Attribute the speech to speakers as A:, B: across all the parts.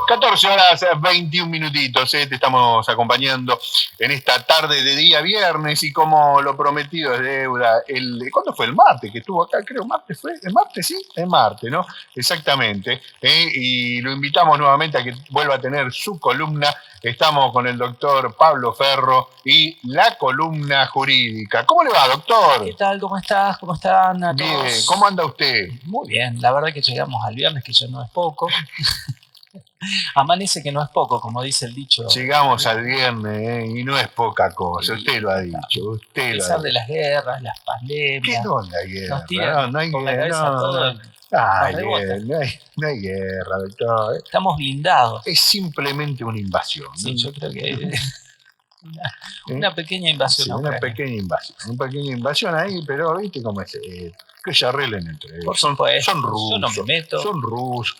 A: 14 horas 21 minutitos, te estamos acompañando en esta tarde de día viernes y como lo prometido es deuda, ¿cuándo fue? El martes que estuvo acá, creo, martes fue, el martes, sí, el martes, ¿no? Exactamente, y lo invitamos nuevamente a que vuelva a tener su columna. Estamos con el doctor Pablo Ferro y la columna jurídica. ¿Cómo le va, doctor?
B: ¿Qué tal? ¿Cómo estás? ¿Cómo están a todos?
A: Bien, ¿cómo anda usted?
B: Muy bien, la verdad que llegamos al viernes, que ya no es poco. Amanece que no es poco, como dice el dicho.
A: Llegamos al viernes y no es poca cosa, usted lo ha dicho.
B: A pesar de las guerras, las pandemias.
A: ¿Qué no hay guerra?
B: Nos tiran
A: no hay
B: por la
A: guerra,
B: cabeza todo.
A: No hay guerra, doctor.
B: Estamos blindados.
A: Es simplemente una invasión.
B: Sí, yo creo que una pequeña invasión.
A: Sí, una pequeña invasión ahí, pero viste cómo es. Que se arreglen entre ellos.
B: Son rusos.
A: Yo no me meto. Son rusos.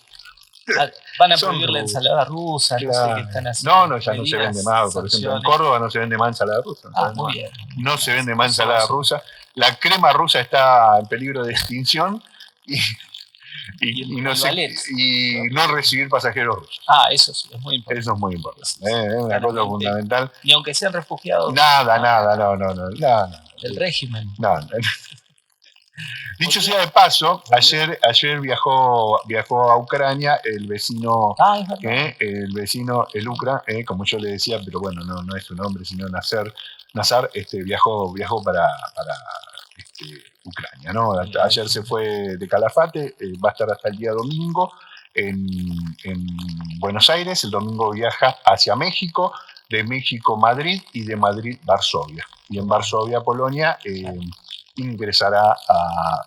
B: Van a prohibir la ensalada rusa, claro. No sé qué están haciendo.
A: No, ya no se vende más. Por ejemplo, en Córdoba no se vende más ensalada rusa.
B: Muy bien.
A: No se vende más ensalada rusa. La crema rusa está en peligro de extinción y no recibir pasajeros rusos.
B: Eso sí, es muy importante.
A: Eso es muy importante. Es una cosa fundamental.
B: Ni aunque sean refugiados.
A: Nada, no.
B: Del régimen.
A: No. Dicho sea de paso, ayer viajó a Ucrania el vecino, el Ucra, como yo le decía, pero bueno, no es su nombre, sino Nazar, viajó para Ucrania, ¿no? Ayer se fue de Calafate, va a estar hasta el día domingo en Buenos Aires. El domingo viaja hacia México, de México Madrid y de Madrid Varsovia. Y en Varsovia, Polonia, ingresará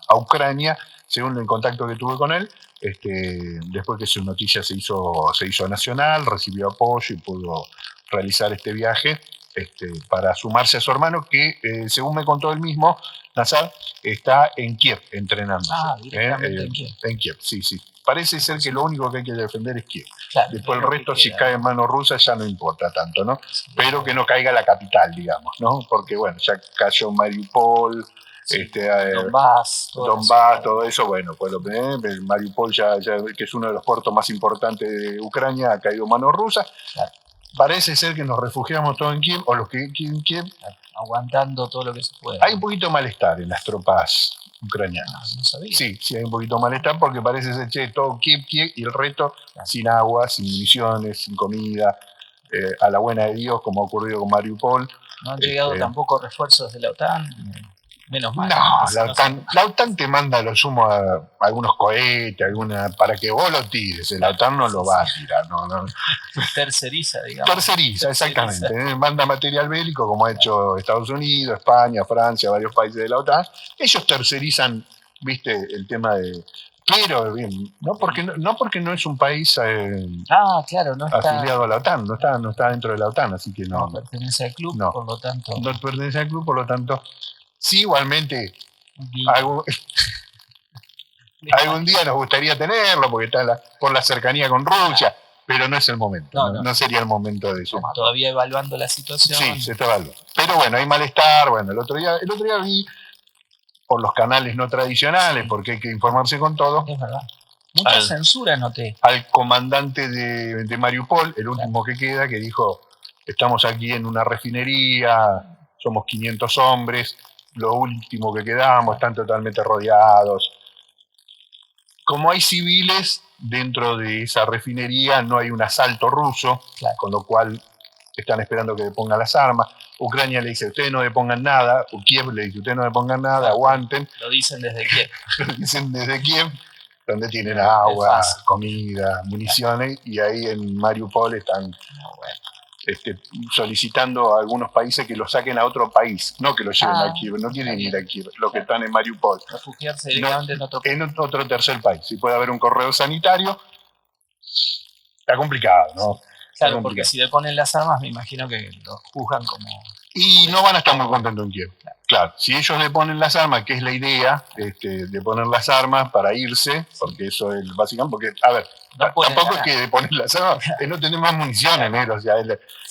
A: a Ucrania, según el contacto que tuve con él, después que su noticia se hizo nacional, recibió apoyo y pudo realizar este viaje para sumarse a su hermano que, según me contó él mismo, Nazar, está en Kiev entrenándose. En Kiev, sí. Parece ser que lo único que hay que defender es Kiev. Claro, después el resto, si cae en manos rusas, ya no importa tanto, ¿no? Sí, pero que no caiga la capital, digamos, ¿no? Porque, bueno, ya cayó Mariupol, Donbass, todo eso, bueno, pues Mariupol ya, que es uno de los puertos más importantes de Ucrania, ha caído en manos rusas. Claro. Parece ser que nos refugiamos todos en Kiev, o los que en Kiev.
B: Aguantando todo lo que se puede.
A: Hay un poquito de malestar en las tropas ucranianas.
B: No sabía.
A: Sí, hay un poquito de malestar porque parece ser, todo Kiev, y el resto sin agua, sin municiones, sin comida, a la buena de Dios, como ha ocurrido con Mariupol.
B: No han llegado tampoco refuerzos de la OTAN. Menos mal.
A: No, la OTAN te manda a lo sumo a algunos cohetes, para que vos lo tires. La OTAN no lo va a tirar. No.
B: Terceriza, digamos.
A: Terceriza, exactamente. Manda material bélico, como ha hecho Estados Unidos, España, Francia, varios países de la OTAN. Ellos tercerizan, viste, el tema de... Pero bien, no porque no es un país
B: claro, no está
A: afiliado a la OTAN, no está dentro de la OTAN, así que no
B: pertenece al club, por lo tanto.
A: No pertenece al club, por lo tanto. Sí, igualmente, algún día nos gustaría tenerlo, porque está por la cercanía con Rusia, pero no es el momento, no sería el momento de eso.
B: Todavía evaluando la situación.
A: Sí, se está evaluando. Pero bueno, hay malestar. Bueno, el otro día vi por los canales no tradicionales, porque hay que informarse con todo.
B: Es verdad. Mucha censura noté.
A: Al comandante de Mariupol, el último que queda, que dijo, estamos aquí en una refinería, somos 500 hombres, lo último que quedamos, están totalmente rodeados. Como hay civiles dentro de esa refinería, no hay un asalto ruso, con lo cual están esperando que depongan las armas. Ucrania le dice, ustedes no depongan nada. Kiev le dice, ustedes no depongan nada, aguanten.
B: Lo dicen desde Kiev.
A: Lo dicen desde Kiev, donde tienen agua, comida, municiones, y ahí en Mariupol están solicitando a algunos países que lo saquen a otro país, no que lo lleven a Kiev, no quieren ir a Kiev, los que están en Mariupol.
B: Refugiarse directamente
A: en otro tercer país. Si puede haber un correo sanitario, está complicado, ¿no?
B: Claro, porque si le ponen las armas, me imagino que lo juzgan como...
A: Y no van a estar muy contentos en Kiev. Claro, si ellos le ponen las armas, que es la idea, de poner las armas para irse, porque eso es básicamente, porque, a ver, tampoco es que de poner las armas, es no tener más municiones, o sea,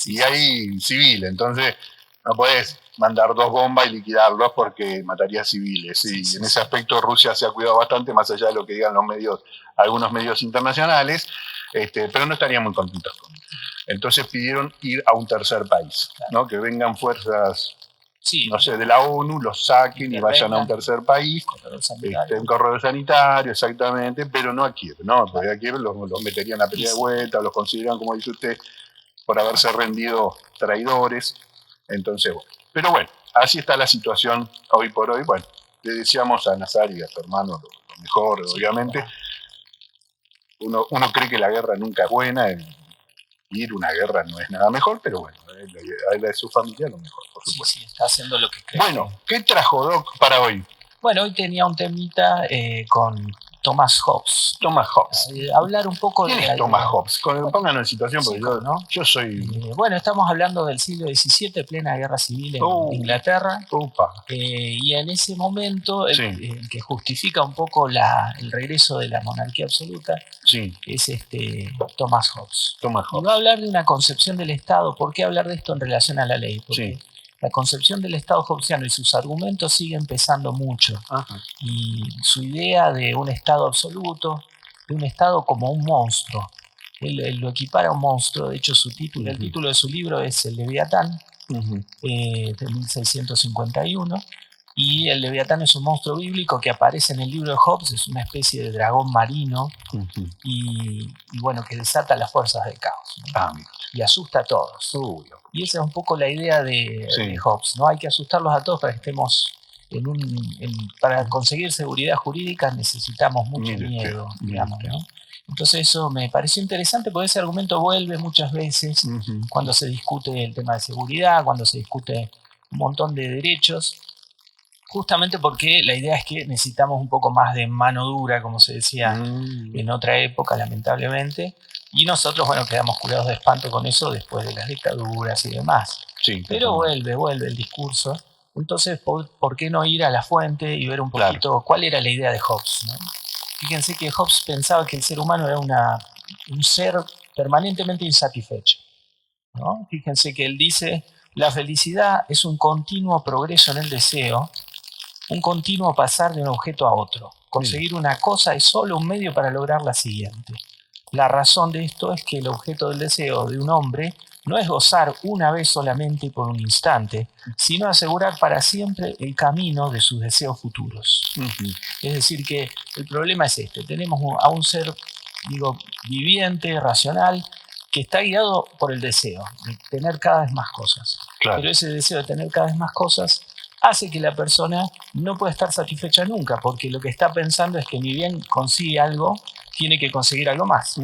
A: y hay civil, entonces no podés mandar 2 bombas y liquidarlos porque mataría civiles. Y en ese aspecto Rusia se ha cuidado bastante, más allá de lo que digan algunos medios internacionales. pero no estarían muy contentos con eso. Entonces pidieron ir a un tercer país, ¿no? Que vengan fuerzas, no sé, de la ONU, los saquen y vayan a un tercer país, un corredor sanitario, exactamente, pero no a Kiev, ¿no? Porque a Kiev los meterían a pelea de vuelta, los consideran, como dice usted, por haberse rendido traidores. Entonces, bueno. Pero bueno, así está la situación hoy por hoy. Bueno, le deseamos a Nazar y a su hermano lo mejor, obviamente. Uno cree que la guerra nunca es buena, ir a una guerra no es nada mejor, pero bueno, a la de su familia lo mejor, por supuesto.
B: Sí, está haciendo lo que cree.
A: Bueno, ¿qué trajo Doc para hoy?
B: Bueno, hoy tenía un temita con Thomas Hobbes.
A: Thomas Hobbes.
B: Hablar un poco
A: ¿Quién es Thomas Hobbes? Pónganos en situación, porque yo soy...
B: bueno, estamos hablando del siglo XVII, plena guerra civil en Inglaterra. Y en ese momento, el que justifica un poco el regreso de la monarquía absoluta es Thomas Hobbes. Y va a hablar de una concepción del Estado. ¿Por qué hablar de esto en relación a la ley? Porque la concepción del Estado hobbesiano y sus argumentos siguen pesando mucho. Ajá. Y su idea de un Estado absoluto, de un Estado como un monstruo. Él lo equipara a un monstruo. De hecho, el título de su libro es El Leviatán, de 1651. Y el Leviatán es un monstruo bíblico que aparece en el libro de Hobbes. Es una especie de dragón marino y bueno, que desata las fuerzas del caos, ¿no? Y asusta a todos. Y esa es un poco la idea de Hobbes, ¿no? Hay que asustarlos a todos para que estemos para conseguir seguridad jurídica necesitamos mucho miedo, digamos, ¿no? Entonces eso me pareció interesante porque ese argumento vuelve muchas veces cuando se discute el tema de seguridad, cuando se discute un montón de derechos, justamente porque la idea es que necesitamos un poco más de mano dura, como se decía en otra época, lamentablemente. Y nosotros, bueno, quedamos curados de espanto con eso después de las dictaduras y demás. Pero vuelve el discurso. Entonces, ¿por qué no ir a la fuente y ver un poquito cuál era la idea de Hobbes, ¿no? Fíjense que Hobbes pensaba que el ser humano era un ser permanentemente insatisfecho, ¿no? Fíjense que él dice, la felicidad es un continuo progreso en el deseo, un continuo pasar de un objeto a otro. Conseguir una cosa es solo un medio para lograr la siguiente. La razón de esto es que el objeto del deseo de un hombre no es gozar una vez solamente y por un instante, sino asegurar para siempre el camino de sus deseos futuros. Es decir, que el problema es este. Tenemos a un ser, viviente, racional, que está guiado por el deseo de tener cada vez más cosas. Pero ese deseo de tener cada vez más cosas hace que la persona no pueda estar satisfecha nunca, porque lo que está pensando es que ni bien consigue algo, tiene que conseguir algo más.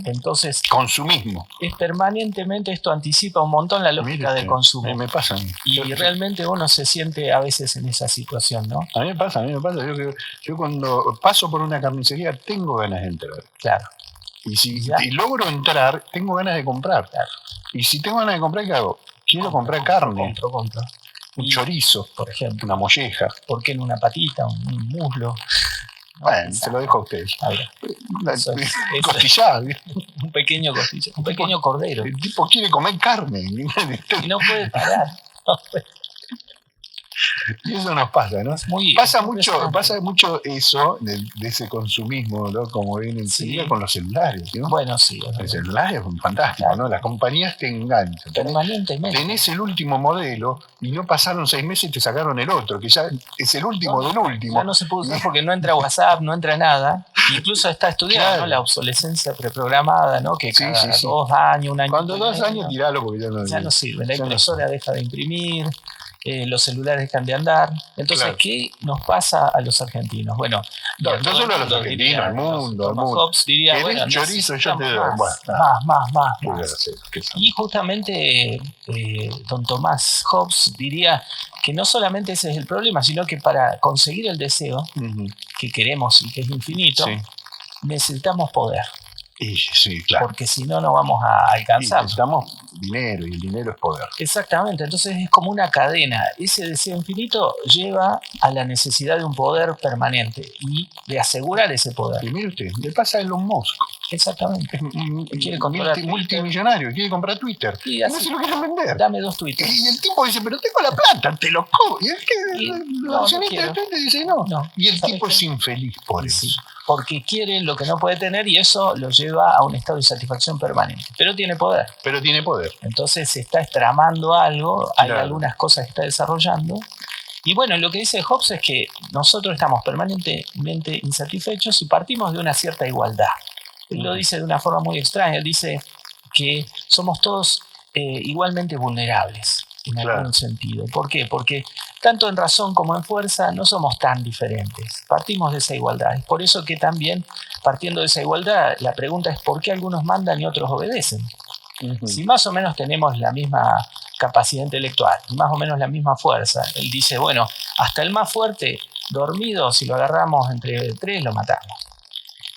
B: Entonces,
A: consumismo.
B: Es permanentemente, esto anticipa un montón la lógica del consumo.
A: Me pasa.
B: Y realmente uno se siente a veces en esa situación, ¿no?
A: A mí me pasa. Yo cuando paso por una carnicería tengo ganas de entrar.
B: Claro.
A: Y si logro entrar, tengo ganas de comprar. Claro. Y si tengo ganas de comprar, ¿qué hago? Quiero comprar carne.
B: Compro.
A: Un chorizo,
B: por ejemplo.
A: Una molleja.
B: ¿Por qué en una patita, un muslo?
A: Bueno, se lo dejo a ustedes.
B: Costillado. Un pequeño costillado. Un pequeño cordero.
A: El tipo quiere comer carne.
B: Y no puede parar.
A: Y eso nos pasa, ¿no? Pasa mucho eso de ese consumismo, ¿no? Como viene enseguida con los celulares, ¿no?
B: Bueno, sí.
A: El celular es fantástico, ¿no? Las compañías te enganchan.
B: Permanentemente.
A: Tenés el último modelo y no pasaron 6 meses y te sacaron el otro, que ya es el último del último.
B: Ya no se puede usar porque no entra WhatsApp, no entra nada. Incluso está estudiado, ¿no? La obsolescencia preprogramada, ¿no? Que cada 2 años, un año.
A: Cuando 2 años, tiralo porque
B: ya no sirve. La impresora deja de imprimir. Los celulares dejan de andar. Entonces, ¿qué nos pasa a los argentinos? Bueno,
A: no solo a los argentinos, al mundo.
B: Hobbes diría,
A: bueno, chorizo, yo te doy
B: más. Y justamente don Tomás Hobbes diría que no solamente ese es el problema, sino que para conseguir el deseo que queremos y que es infinito, necesitamos poder.
A: Sí, claro.
B: Porque si no, no vamos a alcanzar.
A: Necesitamos dinero y el dinero es poder.
B: Exactamente, entonces es como una cadena. Ese deseo infinito lleva a la necesidad de un poder permanente y de asegurar ese poder.
A: Y mire usted, le pasa a Elon Musk.
B: Exactamente. Quiere controlar
A: multimillonario, quiere comprar Twitter.
B: Y
A: no se lo quieren vender.
B: Dame 2 Twitter.
A: Y el tipo dice, pero tengo la plata, te lo cobro. Y es que el accionista de Twitter dice no. Y el tipo es infeliz por eso.
B: Sí, porque quiere lo que no puede tener y eso lo lleva a un estado de insatisfacción permanente. Pero tiene poder. Entonces se está tramando algo, hay algunas cosas que está desarrollando. Y bueno, lo que dice Hobbes es que nosotros estamos permanentemente insatisfechos y partimos de una cierta igualdad. Él lo dice de una forma muy extraña. Él dice que somos todos igualmente vulnerables en algún sentido. ¿Por qué? Porque tanto en razón como en fuerza no somos tan diferentes. Partimos de esa igualdad. Es por eso que también, partiendo de esa igualdad, la pregunta es ¿por qué algunos mandan y otros obedecen? Si más o menos tenemos la misma capacidad intelectual y más o menos la misma fuerza, él dice, bueno, hasta el más fuerte, dormido, si lo agarramos entre 3, lo matamos.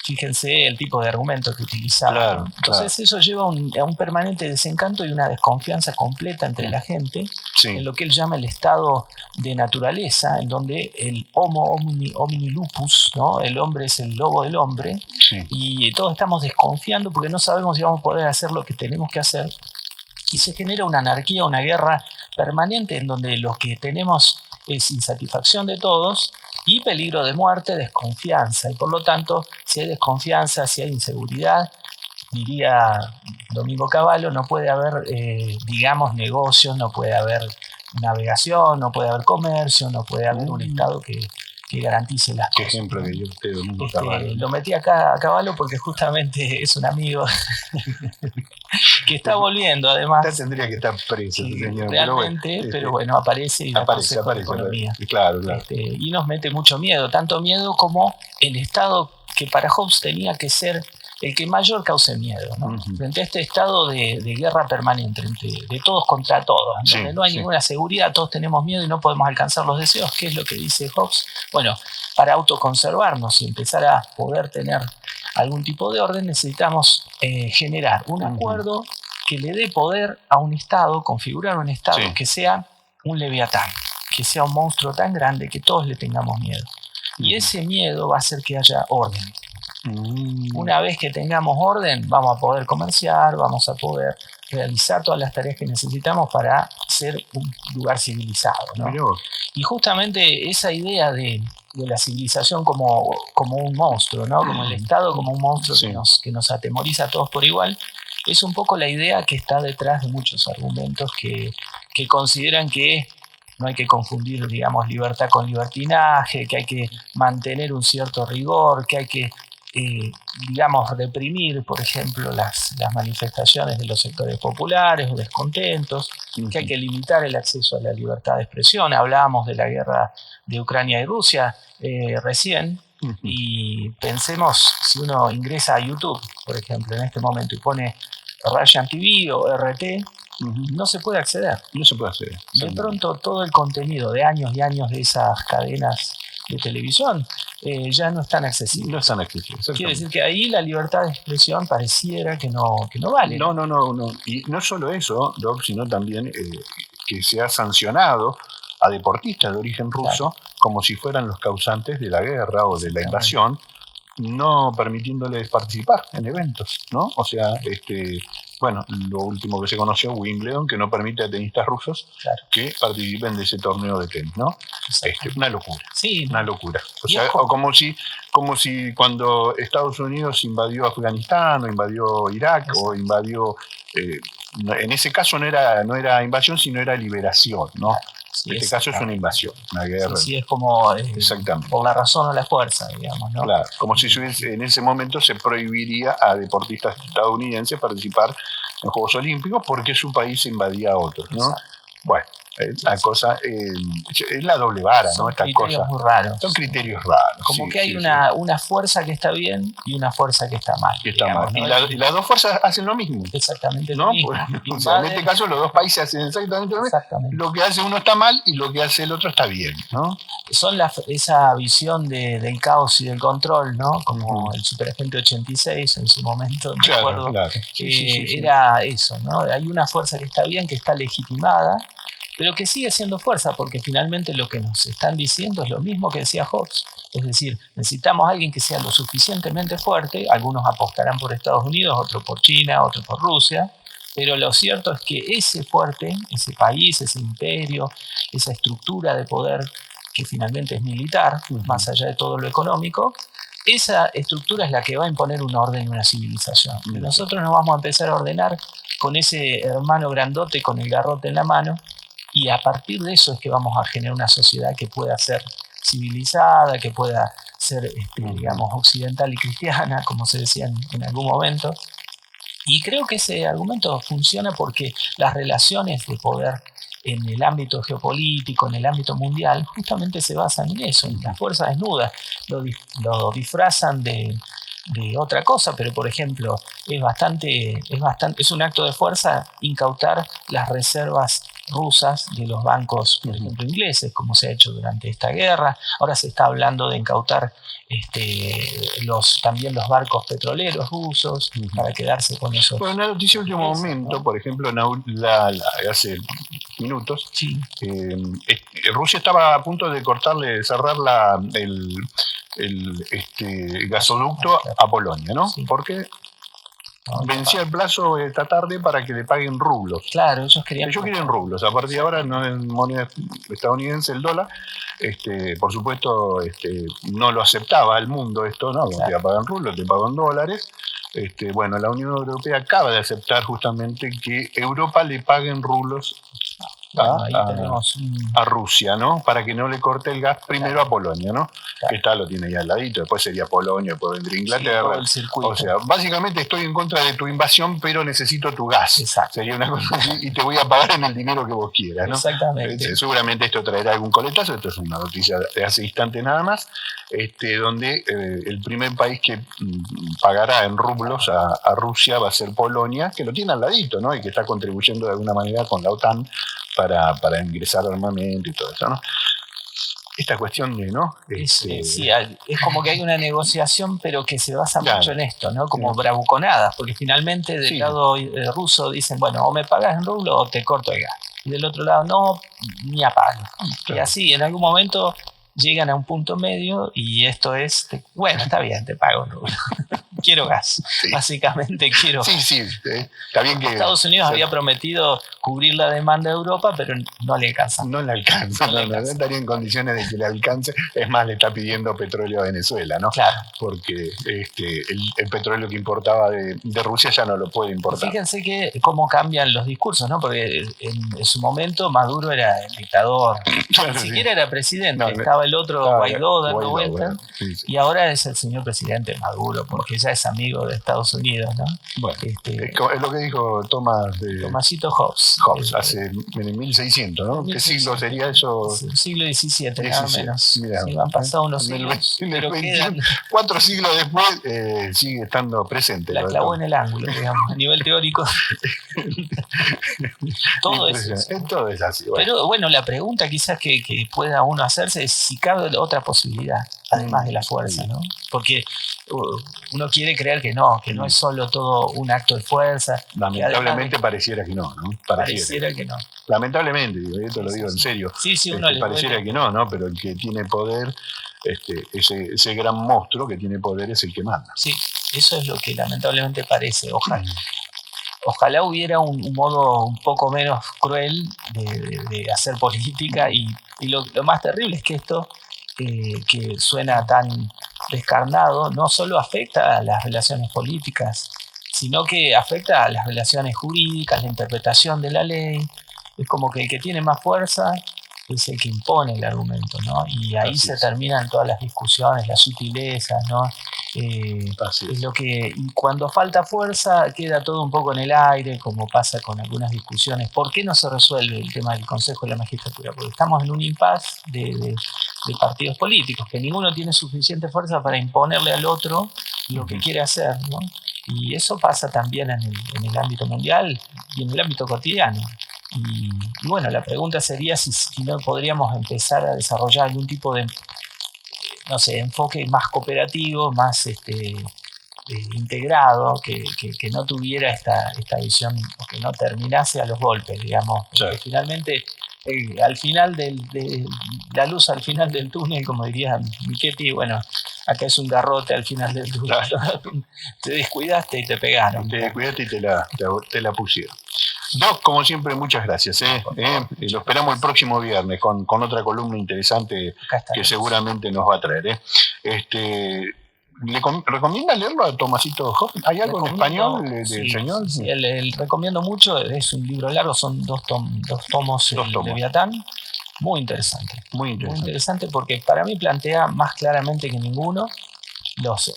B: Fíjense el tipo de argumento que utilizaba. Entonces eso lleva a un permanente desencanto y una desconfianza completa entre la gente en lo que él llama el estado de naturaleza, en donde el homo homini lupus, ¿no? El hombre es el lobo del hombre, y todos estamos desconfiando porque no sabemos si vamos a poder hacer lo que tenemos que hacer, y se genera una anarquía, una guerra permanente en donde lo que tenemos es insatisfacción de todos y peligro de muerte, desconfianza. Y por lo tanto, si hay desconfianza, si hay inseguridad, diría Domingo Cavallo, no puede haber, digamos, negocios, no puede haber navegación, no puede haber comercio, no puede haber un Estado que garantice las cosas.
A: Qué ejemplo que dio usted, Domingo Cavallo.
B: Lo metí acá a Cavallo porque justamente es un amigo que está volviendo, además.
A: Ya tendría que estar preso, señor.
B: Realmente, pero bueno, aparece y aparece economía.
A: Claro.
B: Y nos mete mucho miedo, tanto miedo como el Estado que para Hobbes tenía que ser el que mayor cause miedo, ¿no? Frente a este estado de guerra permanente, de todos contra todos, donde no hay ninguna seguridad, todos tenemos miedo y no podemos alcanzar los deseos. ¿Qué es lo que dice Hobbes? Bueno, para autoconservarnos y empezar a poder tener algún tipo de orden, necesitamos generar un acuerdo que le dé poder a un Estado, configurar un Estado que sea un leviatán, que sea un monstruo tan grande que todos le tengamos miedo. Y ese miedo va a hacer que haya orden. Una vez que tengamos orden, vamos a poder comerciar, vamos a poder realizar todas las tareas que necesitamos para ser un lugar civilizado, ¿no? Y justamente esa idea de la civilización como un monstruo, ¿no? Como el Estado como un monstruo que nos atemoriza a todos por igual, es un poco la idea que está detrás de muchos argumentos que consideran que no hay que confundir, digamos, libertad con libertinaje, que hay que mantener un cierto rigor, que hay que digamos, reprimir, por ejemplo, las manifestaciones de los sectores populares o descontentos, que hay que limitar el acceso a la libertad de expresión. Hablábamos de la guerra de Ucrania y Rusia recién, y pensemos, si uno ingresa a YouTube, por ejemplo, en este momento, y pone Russian TV o RT, no se puede acceder. De pronto todo el contenido de años y años de esas cadenas de televisión ya no están accesibles. Quiere decir que ahí la libertad de expresión pareciera que no vale.
A: No. Y no solo eso, Doc, sino también que se ha sancionado a deportistas de origen ruso como si fueran los causantes de la guerra o de la invasión, no permitiéndoles participar en eventos, ¿no? O sea, bueno, lo último que se conoció, Wimbledon, que no permite a tenistas rusos que participen de ese torneo de tenis, ¿no? Una locura. Una locura. O sea, o como si cuando Estados Unidos invadió Afganistán o invadió Irak o invadió, en ese caso no era invasión, sino era liberación, ¿no? En este caso es una invasión, una guerra.
B: Es como por la razón o la fuerza, digamos, ¿no?
A: Claro, como si en ese momento se prohibiría a deportistas estadounidenses participar en Juegos Olímpicos porque su país invadía a otros, ¿no? Bueno, la cosa es la doble vara, ¿no? Estas cosas
B: muy raros.
A: Son criterios raros.
B: Como que hay una fuerza que está bien y una fuerza que está mal.
A: ¿No? Y las dos fuerzas hacen lo mismo.
B: Exactamente
A: ¿no?
B: lo mismo.
A: O sea, en este caso los dos países hacen exactamente lo mismo. Lo que hace uno está mal y lo que hace el otro está bien, ¿no?
B: Son esa visión del caos y del control, ¿no? Como el Superagente 86 en su momento, me acuerdo. Era eso, ¿no? Hay una fuerza que está bien, que está legitimada, pero que sigue siendo fuerza, porque finalmente lo que nos están diciendo es lo mismo que decía Hobbes. Es decir, necesitamos a alguien que sea lo suficientemente fuerte, algunos apostarán por Estados Unidos, otros por China, otros por Rusia, pero lo cierto es que ese fuerte, ese país, ese imperio, esa estructura de poder que finalmente es militar, más allá de todo lo económico, esa estructura es la que va a imponer un orden y una civilización. Y nosotros nos vamos a empezar a ordenar con ese hermano grandote con el garrote en la mano, y a partir de eso es que vamos a generar una sociedad que pueda ser civilizada, que pueda ser, digamos, occidental y cristiana, como se decía en algún momento. Y creo que ese argumento funciona porque las relaciones de poder en el ámbito geopolítico, en el ámbito mundial, justamente se basan en eso, en las fuerzas desnudas. Lo disfrazan de otra cosa, pero por ejemplo, es un acto de fuerza incautar las reservas rusas de los bancos, por ejemplo, ingleses, como se ha hecho durante esta guerra. Ahora se está hablando de incautar también los barcos petroleros rusos para quedarse con esos.
A: Bueno, una noticia de último momento, ¿no? Por ejemplo, hace minutos, sí. Rusia estaba a punto de cerrar el gasoducto a Polonia, ¿no? Sí. Porque vencía el plazo esta tarde para que le paguen rublos.
B: Claro, ellos quieren
A: rublos. A partir de ahora no es moneda estadounidense el dólar. Por supuesto, no lo aceptaba el mundo esto, ¿no? Claro. Te pagan rublos, te pagan dólares. Bueno, la Unión Europea acaba de aceptar justamente que Europa le paguen rublos a Rusia, ¿no? Para que no le corte el gas primero a Polonia, ¿no? Claro. Que lo tiene ahí al ladito, después sería Polonia, después vendría Inglaterra.
B: Sí,
A: o sea, básicamente estoy en contra de tu invasión, pero necesito tu gas.
B: Exacto.
A: Sería una cosa así, y te voy a pagar en el dinero que vos quieras, ¿no?
B: Exactamente.
A: Seguramente esto traerá algún coletazo, esto es una noticia de hace instantes nada más, donde el primer país que pagará en rublos a Rusia va a ser Polonia, que lo tiene al ladito, ¿no? Y que está contribuyendo de alguna manera con la OTAN para ingresar armamento y todo eso, ¿no? Esta cuestión de, ¿no?
B: Sí, es como que hay una negociación, pero que se basa mucho en esto, ¿no? Como bravuconadas, porque finalmente del lado ruso dicen, bueno, o me pagas en rublo o te corto el gas. Y del otro lado, no, ni apago. Y así, en algún momento llegan a un punto medio y esto es, bueno, está bien, te pago en rublo. Quiero gas, básicamente quiero gas.
A: Sí, está bien que
B: Estados Unidos había prometido cubrir la demanda de Europa, pero no le alcanza.
A: No le alcanza, no estaría en condiciones de que le alcance. Es más, le está pidiendo petróleo a Venezuela, ¿no?
B: Claro.
A: Porque el petróleo que importaba de Rusia ya no lo puede importar.
B: Fíjense cómo cambian los discursos, ¿no? Porque en su momento Maduro era el dictador, ni siquiera era presidente, estaba el otro Guaidó dando vueltas, y ahora es el señor presidente Maduro, porque ya es amigo de Estados Unidos, ¿no?
A: Bueno, es lo que dijo
B: Tomasito Hobbes.
A: Hace en 1600, ¿no? 1600. ¿Qué siglo sería eso?
B: Siglo XVII, nada menos. Mirá, sí, han pasado unos siglos, pero quedan
A: 4 siglos después sigue estando presente.
B: La clavó en el ángulo, digamos, a nivel teórico. Todo es eso.
A: Todo es así. Bueno.
B: Pero bueno, la pregunta quizás que pueda uno hacerse es si cabe otra posibilidad, además de la fuerza, ¿no? Porque uno quiere creer que no es solo todo un acto de fuerza.
A: Lamentablemente pareciera que no, ¿no?
B: Pareciera que no.
A: Lamentablemente, esto lo digo en serio.
B: Sí, uno
A: pareciera que no, pero el que tiene poder, ese gran monstruo que tiene poder es el que manda.
B: Sí, eso es lo que lamentablemente parece. Ojalá hubiera un modo un poco menos cruel de hacer política y lo más terrible es que esto que suena tan descarnado no solo afecta a las relaciones políticas, sino que afecta a las relaciones jurídicas, la interpretación de la ley. Es como que el que tiene más fuerza es el que impone el argumento, ¿no? Y ahí se terminan todas las discusiones, las sutilezas, ¿no? Es lo que, y cuando falta fuerza queda todo un poco en el aire, como pasa con algunas discusiones. ¿Por qué no se resuelve el tema del Consejo de la Magistratura? Porque estamos en un impasse de partidos políticos, que ninguno tiene suficiente fuerza para imponerle al otro lo que quiere hacer, ¿no? Y eso pasa también en el ámbito mundial y en el ámbito cotidiano. Y bueno, la pregunta sería si no podríamos empezar a desarrollar algún tipo de, no sé, enfoque más cooperativo, más integrado, que no tuviera esta visión, o que no terminase a los golpes, digamos. Porque finalmente al final la luz al final del túnel, como diría Michetti, bueno, acá es un garrote al final del túnel. Claro. Te descuidaste y te pegaron.
A: Te descuidaste y te la pusieron. Doc, como siempre, muchas gracias. Lo esperamos el próximo viernes con otra columna interesante que seguramente nos va a traer. ¿Le recomienda leerlo a Tomasito Hoffman? ¿Hay algo en español del señor?
B: Sí, el recomiendo mucho. Es un libro largo, son dos tomos de Leviatán. Muy interesante. Muy interesante porque para mí plantea más claramente que ninguno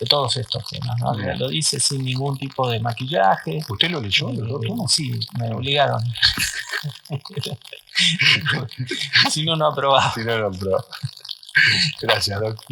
B: todos estos temas, ¿no? Lo dice sin ningún tipo de maquillaje.
A: ¿Usted lo leyó?
B: Sí, me obligaron. Si no, no aprobaba.
A: Gracias, Doc.